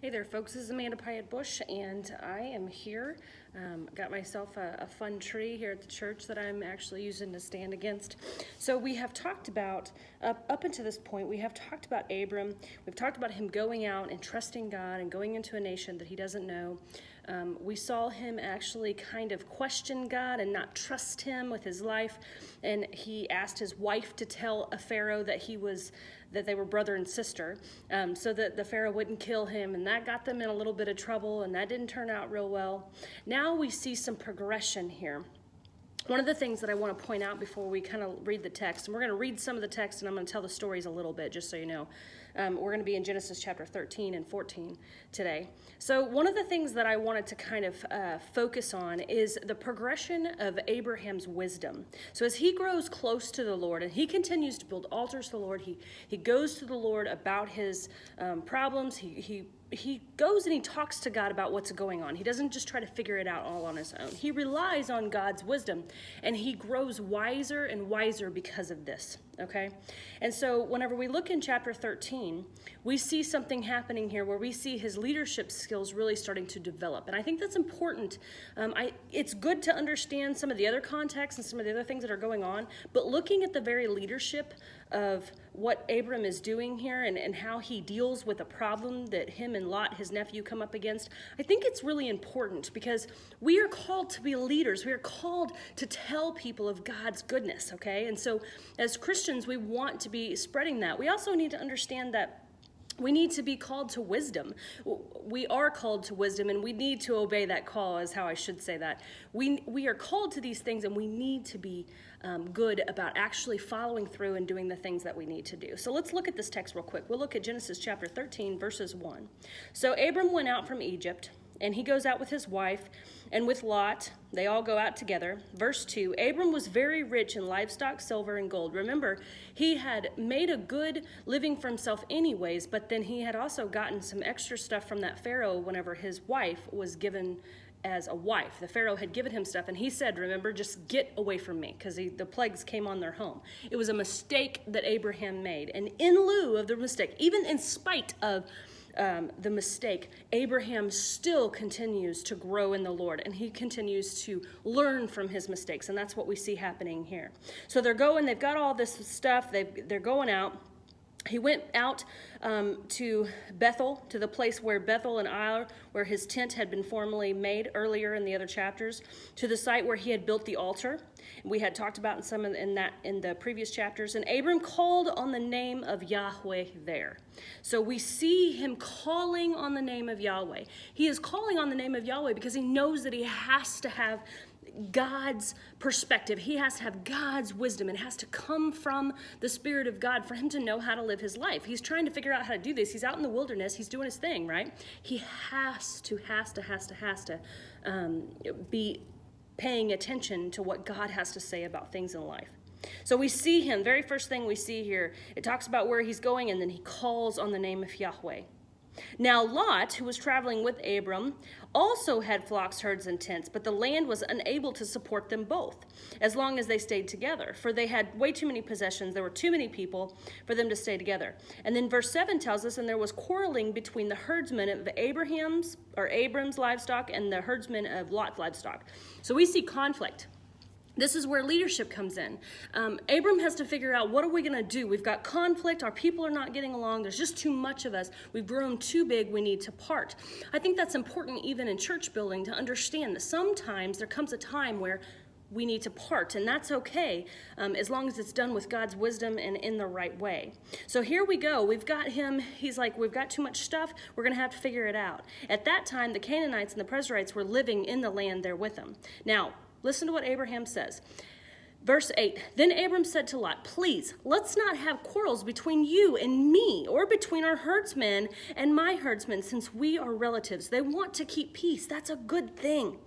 Hey there, folks. This is Amanda Pyatt Bush, and I am here. Got myself a fun tree here at the church that I'm actually using to stand against. So we have talked about, up until this point, we have talked about Abram. We've talked about him going out and trusting God and going into a nation that he doesn't know. We saw him actually kind of question God and not trust him with his life. And he asked his wife to tell a Pharaoh that they were brother and sister, so that the Pharaoh wouldn't kill him, and that got them in a little bit of trouble, and that didn't turn out real well. Now we see some progression here. One of the things that I want to point out before we kind of read the text, and we're going to read some of the text, and I'm going to tell the stories a little bit, just so you know. We're going to be in Genesis chapter 13 and 14 today. So one of the things that I wanted to kind of focus on is the progression of Abraham's wisdom. So as he grows close to the Lord, and he continues to build altars to the Lord, he goes to the Lord about his problems. He goes and he talks to God about what's going on. He doesn't just try to figure it out all on his own. He relies on God's wisdom, and he grows wiser and wiser because of this, okay? And so whenever we look in chapter 13, we see something happening here where we see his leadership skills really starting to develop. And I think that's important. It's good to understand some of the other contexts and some of the other things that are going on, but looking at the very leadership of what Abram is doing here and how he deals with a problem that him and Lot, his nephew, come up against, I think it's really important because we are called to be leaders. We are called to tell people of God's goodness, okay? And so as Christians, we want to be spreading that. We also need to understand that we need to be called to wisdom. We are called to wisdom, and we need to obey that call, is how I should say that. We are called to these things, and we need to be good about actually following through and doing the things that we need to do. So let's look at this text real quick. We'll look at Genesis chapter 13, verses 1. So Abram went out from Egypt, and he goes out with his wife and with Lot. They all go out together. Verse 2, Abram was very rich in livestock, silver, and gold. Remember, he had made a good living for himself anyways, but then he had also gotten some extra stuff from that Pharaoh whenever his wife was given as a wife. The Pharaoh had given him stuff, and he said, remember, just get away from me, because the plagues came on their home. It was a mistake that Abraham made, and in lieu of the mistake, even in spite of the mistake, Abraham still continues to grow in the Lord, and he continues to learn from his mistakes, and that's what we see happening here. So they've got all this stuff, they're going out. He went out to Bethel, to the place where Bethel and Ai, where his tent had been formerly made earlier in the other chapters, to the site where he had built the altar. We had talked about in the previous chapters. And Abram called on the name of Yahweh there. So we see him calling on the name of Yahweh. He is calling on the name of Yahweh because he knows that he has to have God's perspective. He has to have God's wisdom. It has to come from the Spirit of God for him to know how to live his life. He's trying to figure out how to do this. He's out in the wilderness. He's doing his thing, right? He has to be paying attention to what God has to say about things in life. So we see him, very first thing we see here, it talks about where he's going, and then he calls on the name of Yahweh. Now Lot, who was traveling with Abram, also had flocks, herds, and tents, but the land was unable to support them both, as long as they stayed together, for they had way too many possessions. There were too many people for them to stay together. And then verse 7 tells us, and there was quarreling between the herdsmen of Abram's livestock and the herdsmen of Lot's livestock. So we see conflict. This is where leadership comes in. Abram has to figure out, what are we going to do? We've got conflict. Our people are not getting along. There's just too much of us. We've grown too big. We need to part. I think that's important even in church building to understand that sometimes there comes a time where we need to part, and that's okay as long as it's done with God's wisdom and in the right way. So here we go. We've got him. He's like, we've got too much stuff. We're going to have to figure it out. At that time, the Canaanites and the Perizzites were living in the land there with him. Now, listen to what Abraham says. Verse 8, then Abram said to Lot, please, let's not have quarrels between you and me, or between our herdsmen and my herdsmen, since we are relatives. They want to keep peace. That's a good thing,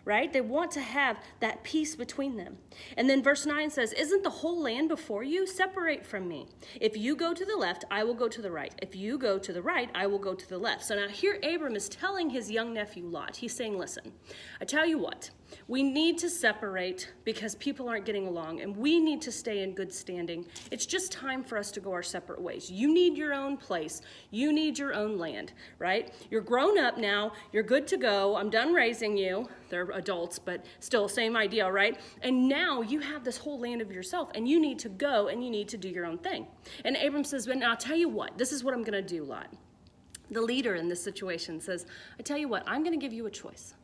right? They want to have that peace between them. And then verse 9 says, isn't the whole land before you? Separate from me. If you go to the left, I will go to the right. If you go to the right, I will go to the left. So now here Abram is telling his young nephew Lot, he's saying, listen, I tell you what, We need to separate because people aren't getting along, and we need to stay in good standing. It's just time for us to go our separate ways. You need your own place. You need your own land, right? You're grown up now. You're good to go. I'm done raising you. They're adults, but still same idea, right? And now you have this whole land of yourself, and you need to go, and you need to do your own thing. And Abram says, but now I'll tell you what. This is what I'm going to do, Lot. The leader in this situation says, I tell you what, I'm going to give you a choice.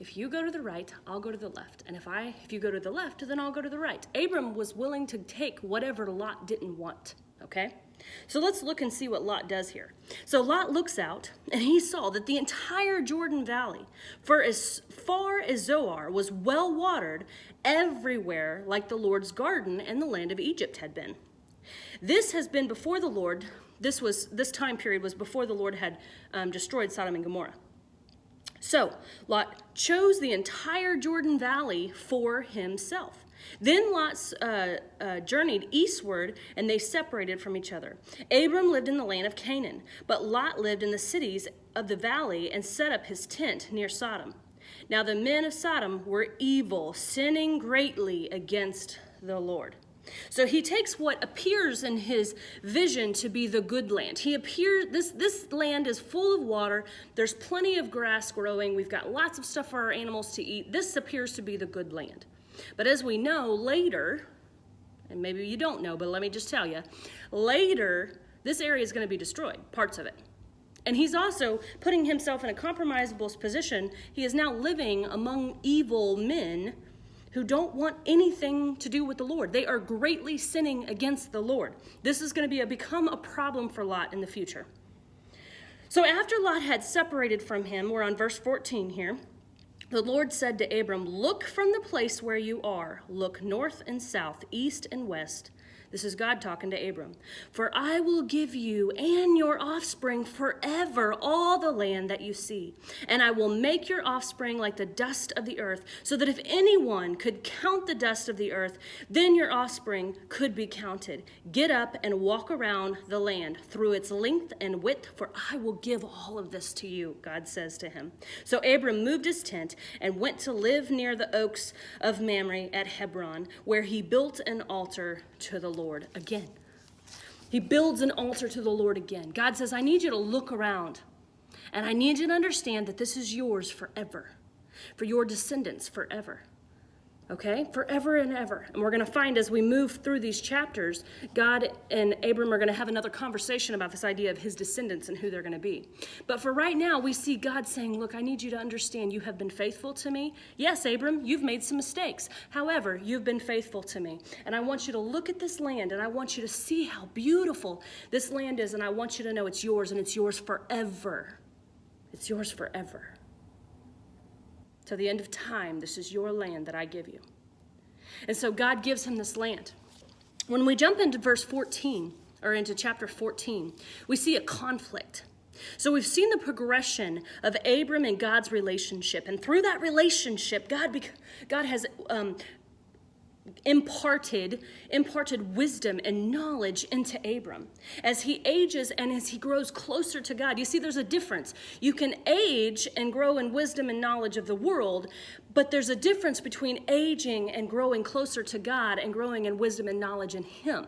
If you go to the right, I'll go to the left. And if you go to the left, then I'll go to the right. Abram was willing to take whatever Lot didn't want, okay? So let's look and see what Lot does here. So Lot looks out, and he saw that the entire Jordan Valley, for as far as Zoar, was well watered everywhere like the Lord's garden and the land of Egypt had been. This has been before the Lord. This time period was before the Lord had destroyed Sodom and Gomorrah. So Lot chose the entire Jordan Valley for himself. Then Lot journeyed eastward, and they separated from each other. Abram lived in the land of Canaan, but Lot lived in the cities of the valley and set up his tent near Sodom. Now the men of Sodom were evil, sinning greatly against the Lord. So he takes what appears in his vision to be the good land. This land is full of water. There's plenty of grass growing. We've got lots of stuff for our animals to eat. This appears to be the good land. But as we know later, and maybe you don't know, but let me just tell you, later this area is going to be destroyed, parts of it. And he's also putting himself in a compromisable position. He is now living among evil men who don't want anything to do with the Lord. They are greatly sinning against the Lord. This is going to become a problem for Lot in the future. So after Lot had separated from him, we're on verse 14 here, the Lord said to Abram, look from the place where you are. Look north and south, east and west. This is God talking to Abram. For I will give you and your offspring forever all the land that you see. And I will make your offspring like the dust of the earth, so that if anyone could count the dust of the earth, then your offspring could be counted. Get up and walk around the land through its length and width, for I will give all of this to you, God says to him. So Abram moved his tent and went to live near the oaks of Mamre at Hebron, where he built an altar to the Lord again. He builds an altar to the Lord again. God says, I need you to look around, and I need you to understand that this is yours forever, for your descendants forever. Okay? Forever and ever. And we're going to find as we move through these chapters, God and Abram are going to have another conversation about this idea of his descendants and who they're going to be. But for right now, we see God saying, look, I need you to understand you have been faithful to me. Yes, Abram, you've made some mistakes. However, you've been faithful to me. And I want you to look at this land, and I want you to see how beautiful this land is, and I want you to know it's yours, and it's yours forever. It's yours forever. To the end of time, this is your land that I give you. And so God gives him this land. When we jump into verse 14, or into chapter 14, we see a conflict. So we've seen the progression of Abram and God's relationship. And through that relationship, God has imparted wisdom and knowledge into Abram. As he ages and as he grows closer to God, you see there's a difference. You can age and grow in wisdom and knowledge of the world, but there's a difference between aging and growing closer to God and growing in wisdom and knowledge in him.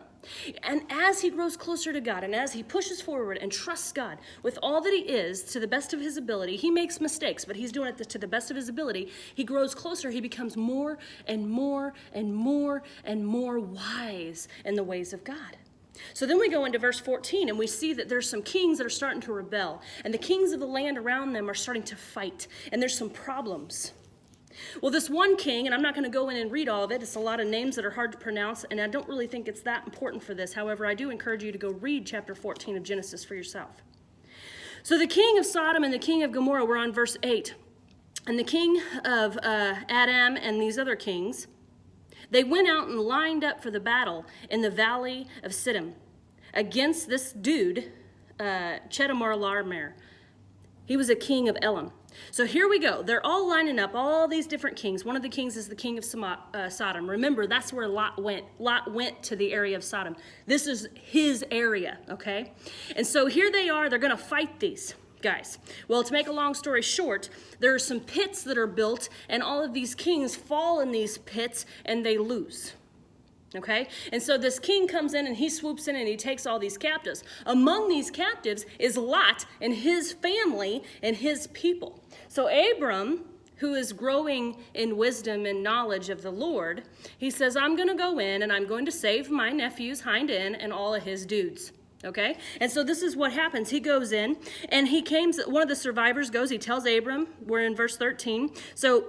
And as he grows closer to God and as he pushes forward and trusts God with all that he is to the best of his ability, he makes mistakes, but he's doing it to the best of his ability. He grows closer. He becomes more and more and more and more wise in the ways of God. So then we go into verse 14 and we see that there's some kings that are starting to rebel, and the kings of the land around them are starting to fight, and there's some problems. Well, this one king, and I'm not going to go in and read all of it. It's a lot of names that are hard to pronounce, and I don't really think it's that important for this. However, I do encourage you to go read chapter 14 of Genesis for yourself. So the king of Sodom and the king of Gomorrah were on verse 8. And the king of Adam and these other kings, they went out and lined up for the battle in the valley of Siddim against this dude, Chedorlaomer. He was a king of Elam. So here we go. They're all lining up, all these different kings. One of the kings is the king of Sodom. Remember, that's where Lot went. Lot went to the area of Sodom. This is his area, okay? And so here they are. They're going to fight these guys? Well, to make a long story short, there are some pits that are built, and all of these kings fall in these pits, and they lose. Okay? And so this king comes in, and he swoops in, and he takes all these captives. Among these captives is Lot and his family and his people. So Abram, who is growing in wisdom and knowledge of the Lord, he says, I'm going to go in, and I'm going to save my nephew's hind end and all of his dudes. Okay? And so this is what happens. He goes in, and one of the survivors goes, he tells Abram, we're in verse 13. So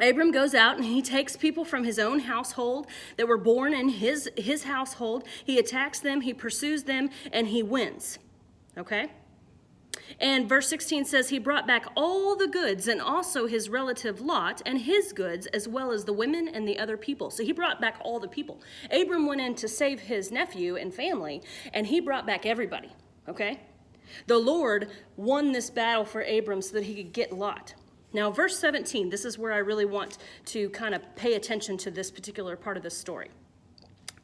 Abram goes out, and he takes people from his own household that were born in his household. He attacks them, he pursues them, and he wins. Okay? And verse 16 says, he brought back all the goods and also his relative Lot and his goods, as well as the women and the other people. So he brought back all the people. Abram went in to save his nephew and family, and he brought back everybody, okay? The Lord won this battle for Abram so that he could get Lot. Now, verse 17, this is where I really want to kind of pay attention to this particular part of the story.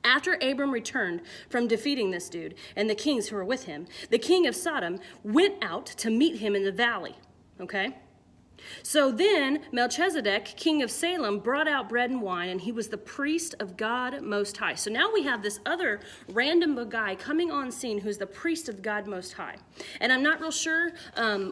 After Abram returned from defeating this dude and the kings who were with him, the king of Sodom went out to meet him in the valley, okay? So then Melchizedek, king of Salem, brought out bread and wine, and he was the priest of God Most High. So now we have this other random guy coming on scene who's the priest of God Most High. And I'm not real sure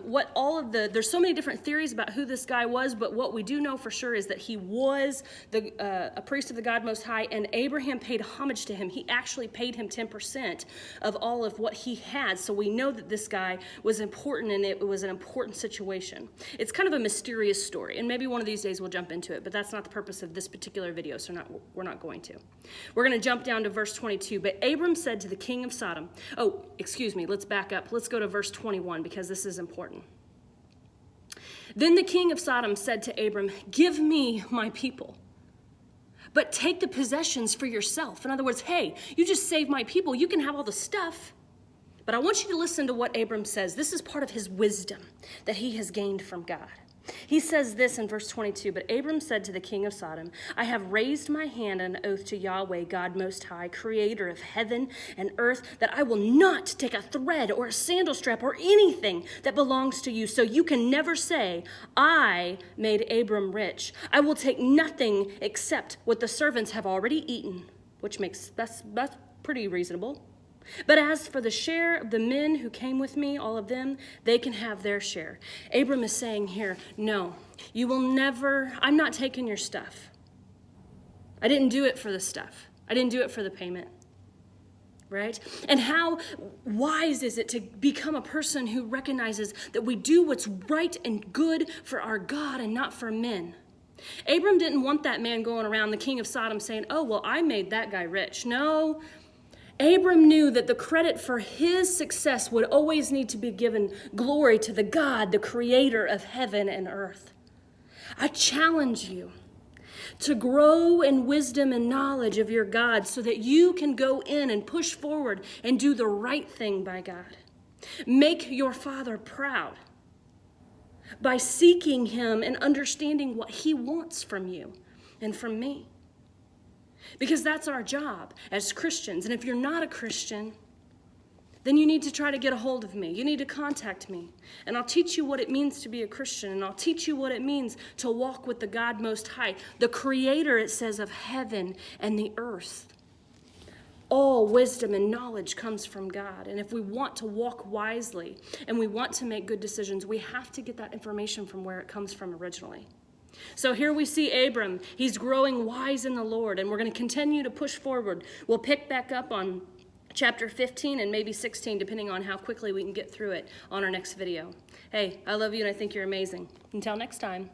what there's so many different theories about who this guy was, but what we do know for sure is that he was a priest of the God Most High, and Abraham paid homage to him. He actually paid him 10% of all of what he had. So we know that this guy was important, and it was an important situation. It's kind of a mysterious story, and maybe one of these days we'll jump into it, but that's not the purpose of this particular video, so we're not going to. We're going to jump down to verse 22. But Abram said to the king of Sodom, let's back up. Let's go to verse 21 because this is important. Then the king of Sodom said to Abram, give me my people, but take the possessions for yourself. In other words, hey, you just saved my people. You can have all the stuff. But I want you to listen to what Abram says. This is part of his wisdom that he has gained from God. He says this in verse 22, but Abram said to the king of Sodom, I have raised my hand on oath to Yahweh, God Most High, creator of heaven and earth, that I will not take a thread or a sandal strap or anything that belongs to you. So you can never say, I made Abram rich. I will take nothing except what the servants have already eaten, which makes that's pretty reasonable. But as for the share of the men who came with me, all of them, they can have their share. Abram is saying here, no, you will never, I'm not taking your stuff. I didn't do it for the stuff. I didn't do it for the payment, right? And how wise is it to become a person who recognizes that we do what's right and good for our God and not for men? Abram didn't want that man going around, the king of Sodom, saying, oh, well, I made that guy rich. No. Abram knew that the credit for his success would always need to be given glory to the God, the creator of heaven and earth. I challenge you to grow in wisdom and knowledge of your God so that you can go in and push forward and do the right thing by God. Make your Father proud by seeking him and understanding what he wants from you and from me. Because that's our job as Christians. And if you're not a Christian, then you need to try to get a hold of me. You need to contact me. And I'll teach you what it means to be a Christian. And I'll teach you what it means to walk with the God Most High, the creator, it says, of heaven and the earth. All wisdom and knowledge comes from God. And if we want to walk wisely and we want to make good decisions, we have to get that information from where it comes from originally. So here we see Abram. He's growing wise in the Lord, and we're going to continue to push forward. We'll pick back up on chapter 15 and maybe 16, depending on how quickly we can get through it on our next video. Hey, I love you, and I think you're amazing. Until next time.